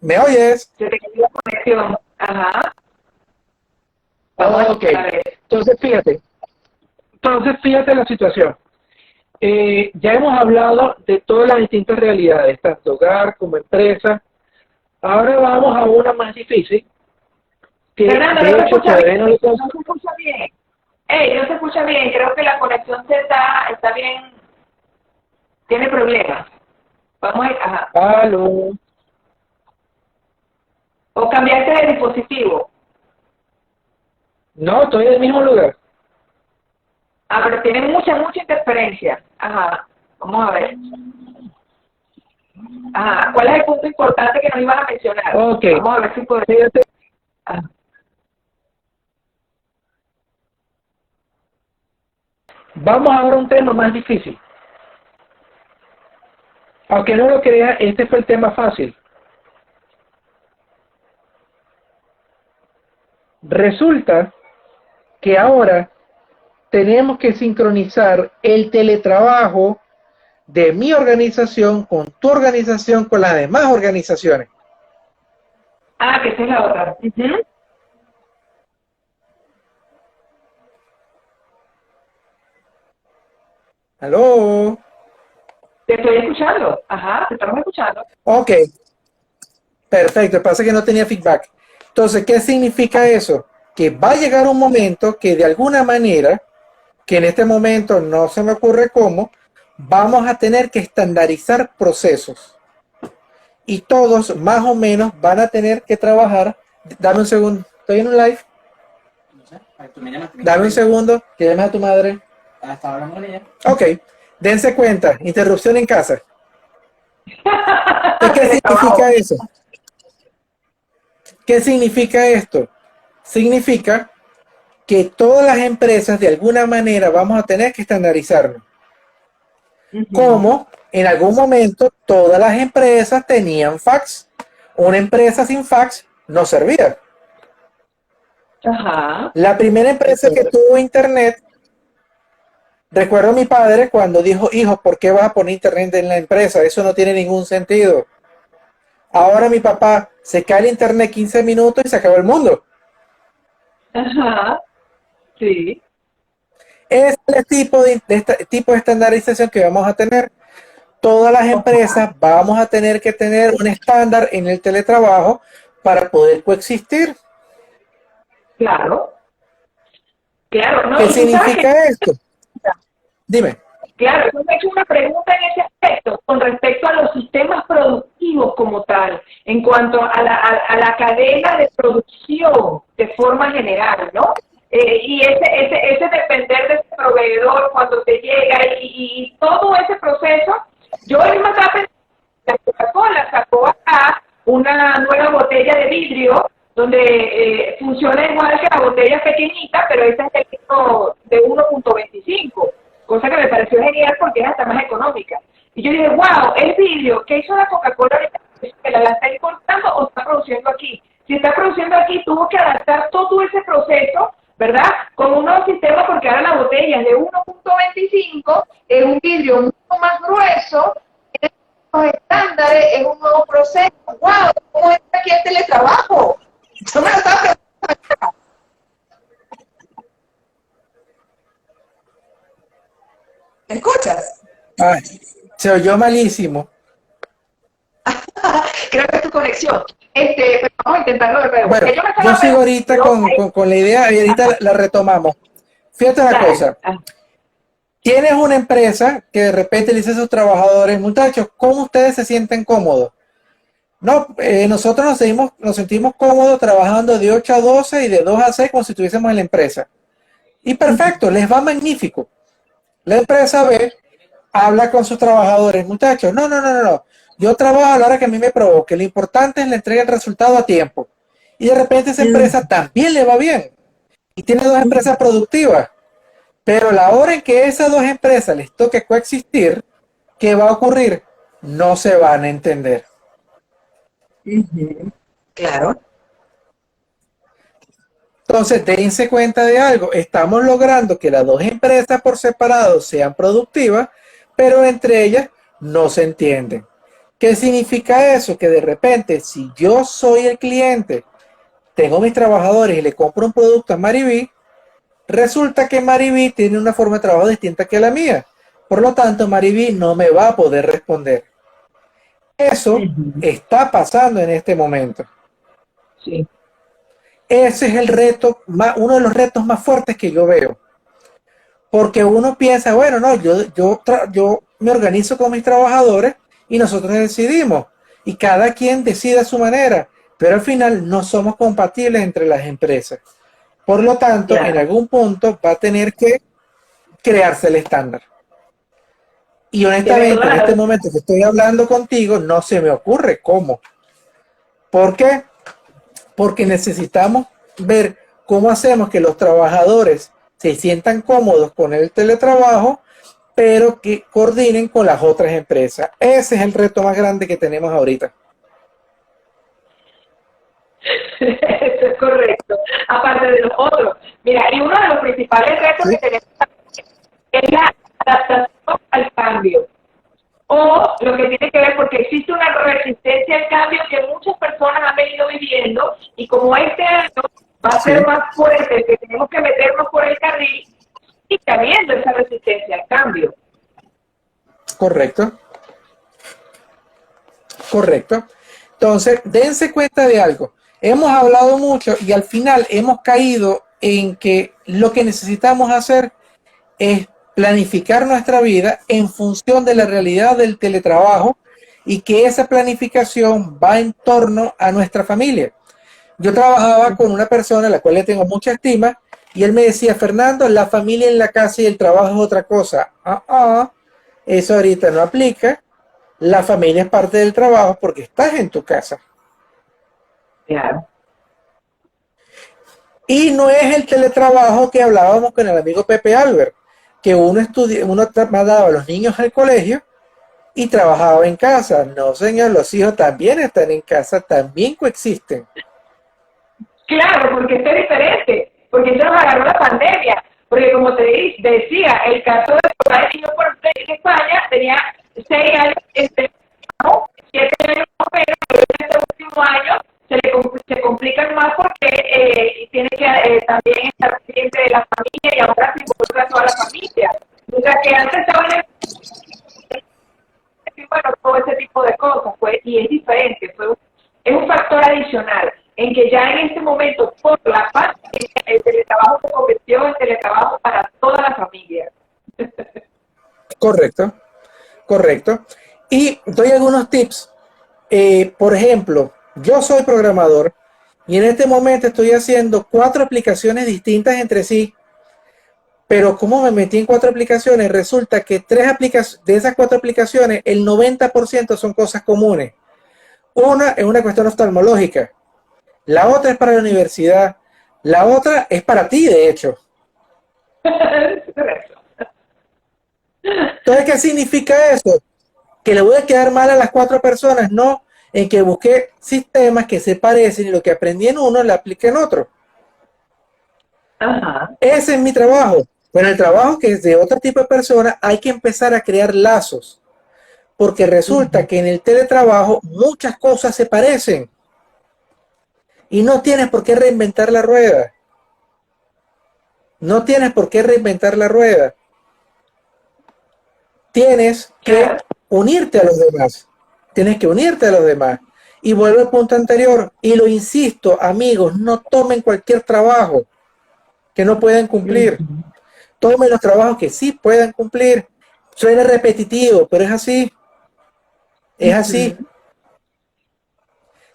¿Me oyes? Se te cayó la conexión. Ajá. Ok. Entonces, fíjate la situación. Ya hemos hablado de todas las distintas realidades, tanto hogar como empresa. Ahora vamos a una más difícil. Fernando, no se escucha bien. No se escucha bien. No se escucha bien. Creo que la conexión está bien. Tiene problemas. Vamos a ir. Ajá. Aló. O cambiaste de dispositivo. No, estoy en el mismo lugar. Ah, pero tiene mucha interferencia. Ajá. Vamos a ver. Ajá. ¿Cuál es el punto importante que nos ibas a mencionar? Ok. Vamos a ver si podemos. Ajá. Vamos ahora a un tema más difícil. Aunque no lo crea, este fue el tema fácil. Resulta que ahora tenemos que sincronizar el teletrabajo de mi organización con tu organización, con las demás organizaciones. Ah, que esa es la otra. ¿Aló? Te estoy escuchando. Ajá, te estamos escuchando. Ok. Perfecto, pasa que no tenía feedback. Entonces, ¿qué significa eso? Que va a llegar un momento que de alguna manera, que en este momento no se me ocurre cómo, vamos a tener que estandarizar procesos. Y todos más o menos van a tener que trabajar. Dame un segundo, estoy en un live. Dame un segundo, que llames a tu madre. Estaba hablando con ella. Ok, dense cuenta, interrupción en casa. ¿Qué significa eso? ¿Qué significa esto? Significa que todas las empresas de alguna manera vamos a tener que estandarizarnos. Como en algún momento todas las empresas tenían fax. Una empresa sin fax no servía. Ajá. La primera empresa que tuvo internet, recuerdo a mi padre cuando dijo, hijo, ¿por qué vas a poner internet en la empresa? Eso no tiene ningún sentido. Ahora mi papá se cae el internet 15 minutos y se acabó el mundo. Ajá. Sí. Es el tipo de estandarización que vamos a tener. Todas las empresas vamos a tener que tener un estándar en el teletrabajo para poder coexistir. Claro. Claro, ¿no? ¿Qué significa esto? Dime. Claro, yo me he hecho una pregunta en ese aspecto con respecto a los sistemas productivos como tal, en cuanto a la cadena de producción de forma general, ¿no? Y ese depender de ese proveedor cuando te llega y todo ese proceso. Yo misma estaba pensando, la Coca-Cola sacó acá una nueva botella de vidrio donde funciona igual que la botella pequeñita, pero esta es de 1.25, cosa que me pareció genial porque es hasta más económica. Y yo dije, wow, el vidrio, ¿qué hizo la Coca-Cola ahorita? ¿La está importando o está produciendo aquí? Si está produciendo aquí, tuvo que adaptar todo ese proceso, ¿verdad? Con un nuevo sistema, porque ahora la botella es de 1.25, es un vidrio mucho más grueso, tiene los estándares, es un nuevo proceso. ¡Wow! ¿Cómo es aquí el teletrabajo? Yo me lo estaba preguntando. ¿Me escuchas? Ay, se oyó malísimo. Creo que es tu conexión. Pero vamos a intentarlo de nuevo. Bueno, yo sigo ahorita con la idea y ahorita la retomamos. Fíjate una cosa. Tienes una empresa que de repente le dice a sus trabajadores, muchachos, ¿cómo ustedes se sienten cómodos? No, nosotros nos sentimos cómodos trabajando de 8 a 12 y de 2 a 6 como si estuviésemos en la empresa. Y perfecto, les va magnífico. La empresa B habla con sus trabajadores, muchachos, no. Yo trabajo a la hora que a mí me provoque. Lo importante es la entrega del resultado a tiempo. Y de repente esa empresa también le va bien. Y tiene dos empresas productivas. Pero la hora en que esas dos empresas les toque coexistir, ¿qué va a ocurrir? No se van a entender. Claro. Entonces, dense cuenta de algo. Estamos logrando que las dos empresas por separado sean productivas, pero entre ellas no se entienden. ¿Qué significa eso? Que de repente, si yo soy el cliente, tengo mis trabajadores y le compro un producto a Mariví, resulta que Mariví tiene una forma de trabajo distinta que la mía. Por lo tanto, Mariví no me va a poder responder. Eso está pasando en este momento. Sí. Ese es el reto, uno de los retos más fuertes que yo veo. Porque uno piensa, bueno, no, yo me organizo con mis trabajadores y nosotros decidimos. Y cada quien decide a su manera. Pero al final no somos compatibles entre las empresas. Por lo tanto, en algún punto va a tener que crearse el estándar. Y honestamente, en este momento que estoy hablando contigo, no se me ocurre cómo. ¿Por qué? Porque necesitamos ver cómo hacemos que los trabajadores se sientan cómodos con el teletrabajo, pero que coordinen con las otras empresas. Ese es el reto más grande que tenemos ahorita. Eso es correcto. Aparte de los otros. Mira, y uno de los principales retos que tenemos es la adaptación al cambio. O lo que tiene que ver, porque existe una resistencia al cambio que muchas personas han venido viviendo, y como este año va a ser más fuerte, que tenemos que meternos por el carril, y está habiendo esa resistencia al cambio. Correcto. Entonces, dense cuenta de algo. Hemos hablado mucho y al final hemos caído en que lo que necesitamos hacer es planificar nuestra vida en función de la realidad del teletrabajo y que esa planificación va en torno a nuestra familia. Yo trabajaba con una persona a la cual le tengo mucha estima y él me decía, Fernando, la familia en la casa y el trabajo es otra cosa. Eso ahorita no aplica La familia es parte del trabajo porque estás en tu casa. Claro. Y no es el teletrabajo que hablábamos con el amigo Pepe Albert, que uno mandaba a los niños al colegio y trabajaba en casa. No, señor, los hijos también están en casa, también coexisten. Claro, porque esto es diferente, porque eso nos agarró la pandemia, porque como te decía, el caso de papá y yo por en España tenía 6 años entre 7 años más o menos, pero en este último año se complican más porque tiene que también estar pendiente de la familia y ahora se involucra toda la familia. Mientras que antes estaba en bueno, todo ese tipo de cosas, pues, y es diferente, es un factor adicional, en que ya en este momento, por la pandemia, el teletrabajo se convirtió en teletrabajo para toda la familia. Correcto, correcto. Y doy algunos tips. Por ejemplo, yo soy programador y en este momento estoy haciendo 4 aplicaciones distintas entre sí. Pero como me metí en 4 aplicaciones, resulta que de esas 4 aplicaciones, el 90% son cosas comunes. Una es una cuestión oftalmológica, la otra es para la universidad, la otra es para ti, de hecho. Entonces, ¿qué significa eso? Que le voy a quedar mal a las 4 personas, no, en que busqué sistemas que se parecen y lo que aprendí en uno lo apliqué en otro. Ajá. Ese es mi trabajo. Pero el trabajo que es de otro tipo de personas, hay que empezar a crear lazos. Porque resulta que en el teletrabajo muchas cosas se parecen. Y no tienes por qué reinventar la rueda. No tienes por qué reinventar la rueda. Tienes que unirte a los demás. Tienes que unirte a los demás. Y vuelvo al punto anterior. Y lo insisto, amigos, no tomen cualquier trabajo que no puedan cumplir. Tomen los trabajos que sí puedan cumplir. Suena repetitivo, pero es así. Es así.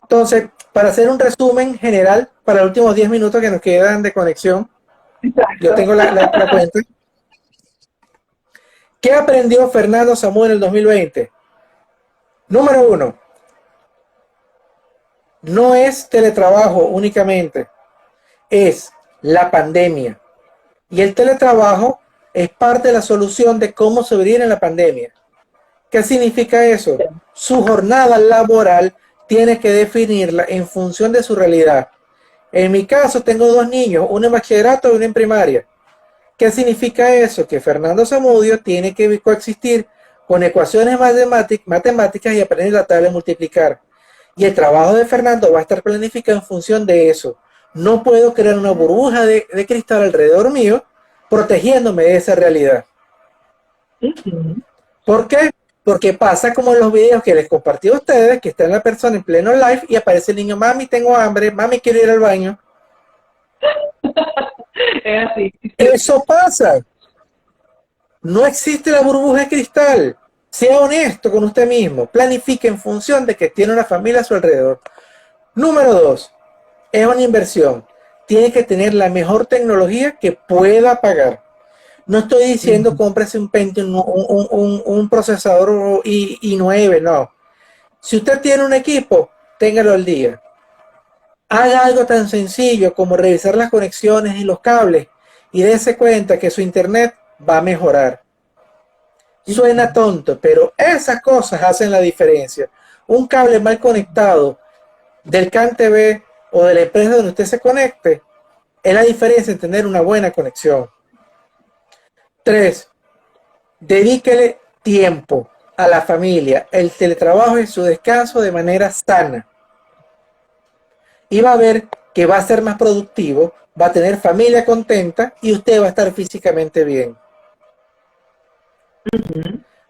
Entonces, para hacer un resumen general, para los últimos 10 minutos que nos quedan de conexión, yo tengo la cuenta. ¿Qué aprendió Fernando Samuel en el 2020? Número 1, no es teletrabajo únicamente, es la pandemia. Y el teletrabajo es parte de la solución de cómo sobrevivir en la pandemia. ¿Qué significa eso? Su jornada laboral tiene que definirla en función de su realidad. En mi caso tengo 2 niños, uno en bachillerato y uno en primaria. ¿Qué significa eso? Que Fernando Zamudio tiene que coexistir con ecuaciones matemáticas y aprender la tabla de multiplicar. Y el trabajo de Fernando va a estar planificado en función de eso. No puedo crear una burbuja de cristal alrededor mío protegiéndome de esa realidad. ¿Por qué? Porque pasa como en los videos que les compartí a ustedes, que está la persona en pleno live y aparece el niño, mami, tengo hambre, mami, quiero ir al baño. Es así. Eso pasa. No existe la burbuja de cristal. Sea honesto con usted mismo. Planifique en función de que tiene una familia a su alrededor. Número 2. Es una inversión. Tiene que tener la mejor tecnología que pueda pagar. No estoy diciendo cómprese un Pentium, un procesador i9, no. Si usted tiene un equipo, téngalo al día. Haga algo tan sencillo como revisar las conexiones y los cables y dése cuenta que su internet va a mejorar. Suena tonto, pero esas cosas hacen la diferencia. Un cable mal conectado del CAN TV o de la empresa donde usted se conecte es la diferencia en tener una buena conexión. 3. Dedíquele tiempo a la familia. El teletrabajo es su descanso de manera sana. Y va a ver que va a ser más productivo, va a tener familia contenta y usted va a estar físicamente bien.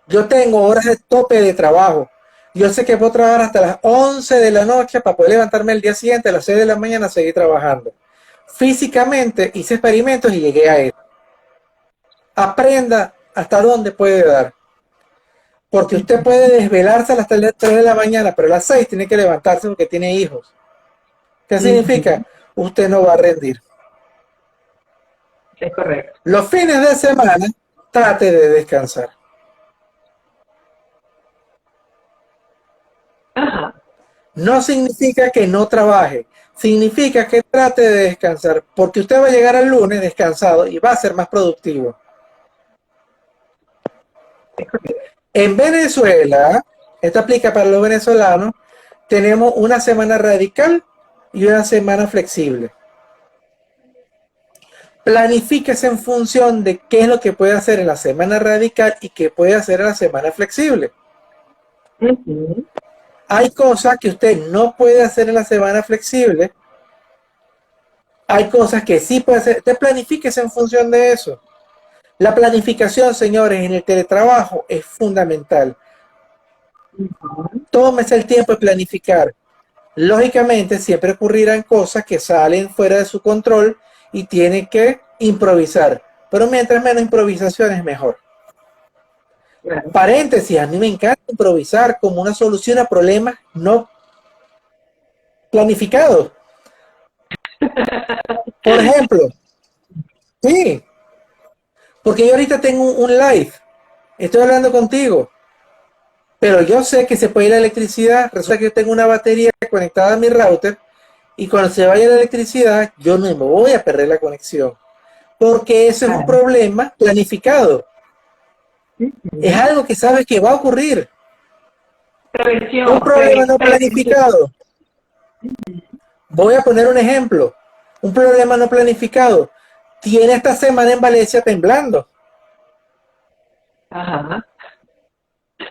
Yo tengo horas de tope de trabajo. Yo sé que puedo trabajar hasta las 11 de la noche para poder levantarme el día siguiente a las 6 de la mañana a seguir trabajando. Físicamente hice experimentos y llegué a eso. Aprenda hasta dónde puede dar. Porque usted puede desvelarse hasta las 3 de la mañana, pero a las 6 tiene que levantarse porque tiene hijos. ¿Qué significa? Usted no va a rendir. Es correcto. Los fines de semana, trate de descansar. No significa que no trabaje, significa que trate de descansar, porque usted va a llegar al lunes descansado y va a ser más productivo. En Venezuela, esto aplica para los venezolanos, tenemos una semana radical y una semana flexible. Planifíquese en función de qué es lo que puede hacer en la semana radical y qué puede hacer en la semana flexible. Hay cosas que usted no puede hacer en la semana flexible. Hay cosas que sí puede hacer. Usted planifíquese en función de eso. La planificación, señores, en el teletrabajo es fundamental. Tómese el tiempo de planificar. Lógicamente, siempre ocurrirán cosas que salen fuera de su control y tiene que improvisar. Pero mientras menos improvisación es mejor. Claro. Paréntesis, a mí me encanta improvisar como una solución a problemas no planificados. Por ejemplo, sí, porque yo ahorita tengo un live, estoy hablando contigo, pero yo sé que se puede ir la electricidad. Resulta que yo tengo una batería conectada a mi router y cuando se vaya la electricidad, yo no me voy a perder la conexión, porque eso es un problema planificado. Es algo que sabes que va a ocurrir. Prevención. Un problema no planificado. Voy a poner un ejemplo. Un problema no planificado. Tiene esta semana en Valencia temblando. Ajá.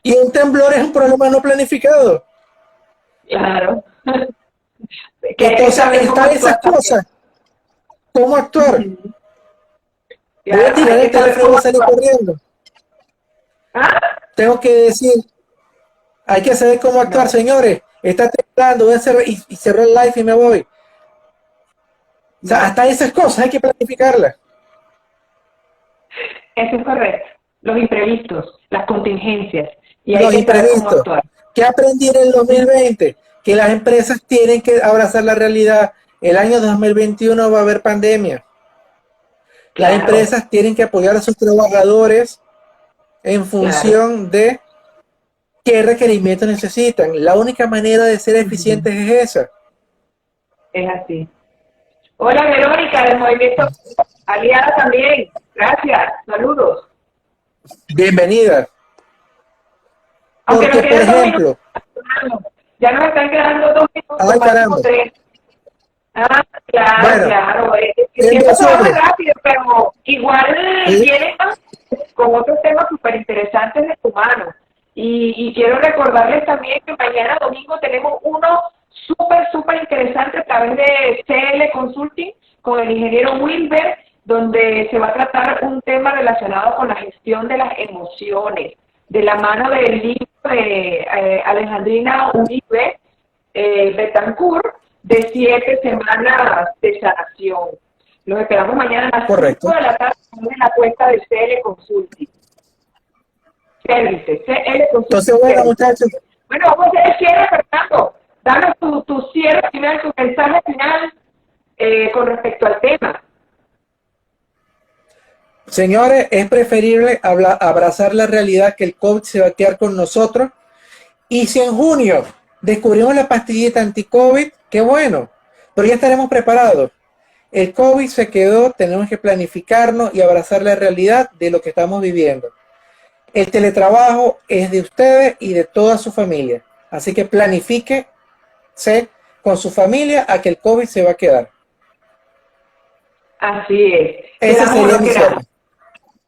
Y un temblor es un problema no planificado. Claro. Entonces, están esas cosas. ¿Cómo actuar? Voy a tirar el teléfono y voy a salir corriendo. Tengo que decir, hay que saber cómo actuar, señores. Está temblando, voy a cerrar y cerrar el live y me voy. O sea, hasta esas cosas hay que planificarlas. Eso es correcto. Los imprevistos, las contingencias. Y hay Los que saber cómo imprevistos. actuar. ¿Qué aprendí en el 2020? Que las empresas tienen que abrazar la realidad. El año 2021 va a haber pandemia. Las empresas tienen que apoyar a sus trabajadores en función de qué requerimientos necesitan. La única manera de ser eficientes es esa. Es así. Hola, Verónica, del Movimiento Aliada también. Gracias. Saludos. Bienvenida. Aunque Porque, nos por quedan 2 ejemplo... minutos. Ya nos están quedando 2 minutos. Ay, caramba. 3. Claro, Bueno, claro. en Siempre se va muy resumen. rápido, pero igual Sí. viene con otros temas súper interesantes de tu mano. Y quiero recordarles también que mañana domingo tenemos uno súper interesante a través de CL Consulting con el ingeniero Wilber, donde se va a tratar un tema relacionado con la gestión de las emociones, de la mano del libro de Alejandrina Uribe Betancourt, de 7 semanas de sanación. Los esperamos mañana a las 5 de la tarde en la cuenta de CL Consulting. Services, CL Consulting. Entonces, bueno, muchachos. Bueno, vamos a hacer el cierre, Fernando. Danos tu cierre final, tu mensaje final con respecto al tema. Señores, es preferible abrazar la realidad que el COVID se va a quedar con nosotros. Y si en junio descubrimos la pastillita anti-COVID, qué bueno, pero ya estaremos preparados. El COVID se quedó, tenemos que planificarnos y abrazar la realidad de lo que estamos viviendo. El teletrabajo es de ustedes y de toda su familia, así que planifíquese con su familia a que el COVID se va a quedar. Así es. Ese sería mi cierre.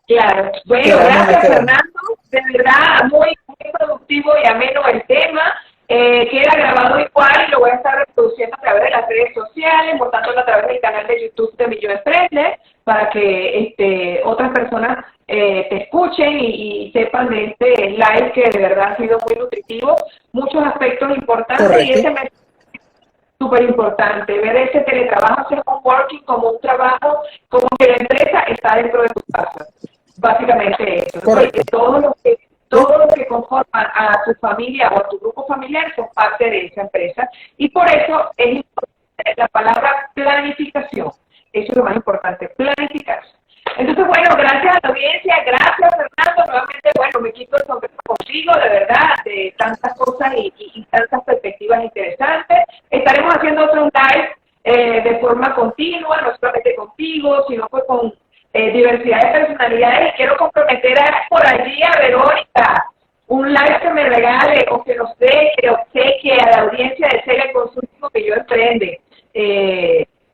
Claro. Bueno, gracias, Fernando. De verdad, muy productivo y ameno el tema. Queda grabado igual y lo voy a estar reproduciendo a través de las redes sociales, montándolo a través del canal de YouTube de Millo Emprende, para que otras personas te escuchen y sepan de este live que de verdad ha sido muy nutritivo, muchos aspectos importantes. Correcto. Y ese mensaje súper importante, ver ese teletrabajo, hacer home working como un trabajo, como que la empresa está dentro de tu casa. Básicamente eso. Porque todos los que conforman a tu familia o a tu grupo familiar son parte de esa empresa. Y por eso es importante la palabra planificación. Eso es lo más importante, planificar. Entonces, bueno, gracias a la audiencia, gracias Fernando, nuevamente, bueno, me quito el sombrero contigo, de verdad, de tantas cosas y tantas perspectivas interesantes. Estaremos haciendo otro live de forma continua, no solamente contigo, sino pues con diversidad de personalidades, y quiero comprometer por allí a Verónica, un live que me regale o que nos dé, que obsequie a la audiencia de Celia Consulting que yo emprende.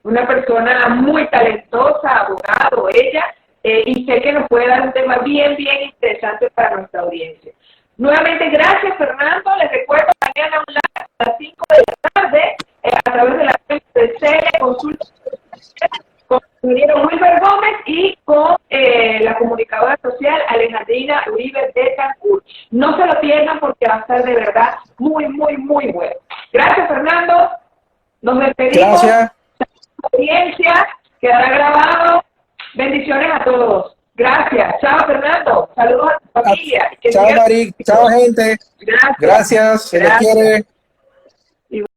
Una persona muy talentosa, abogado, ella, y sé que nos puede dar un tema bien, bien interesante para nuestra audiencia. Nuevamente, gracias, Fernando. Les recuerdo mañana un live a las 5 de la tarde a través de la cuenta de Celia Consulting con el ingeniero Wilber Gómez y con la comunicadora social Alejandrina Uribe Betancourt. No se lo pierdan porque va a estar de verdad muy, muy, muy bueno. Gracias, Fernando. Nos despedimos. Gracias. Audiencia, quedará grabado. Bendiciones a todos. Gracias. Chao, Fernando. Saludos a tu familia. Chao, Mari. Chao, gente. Gracias. Gracias. Se les quiere.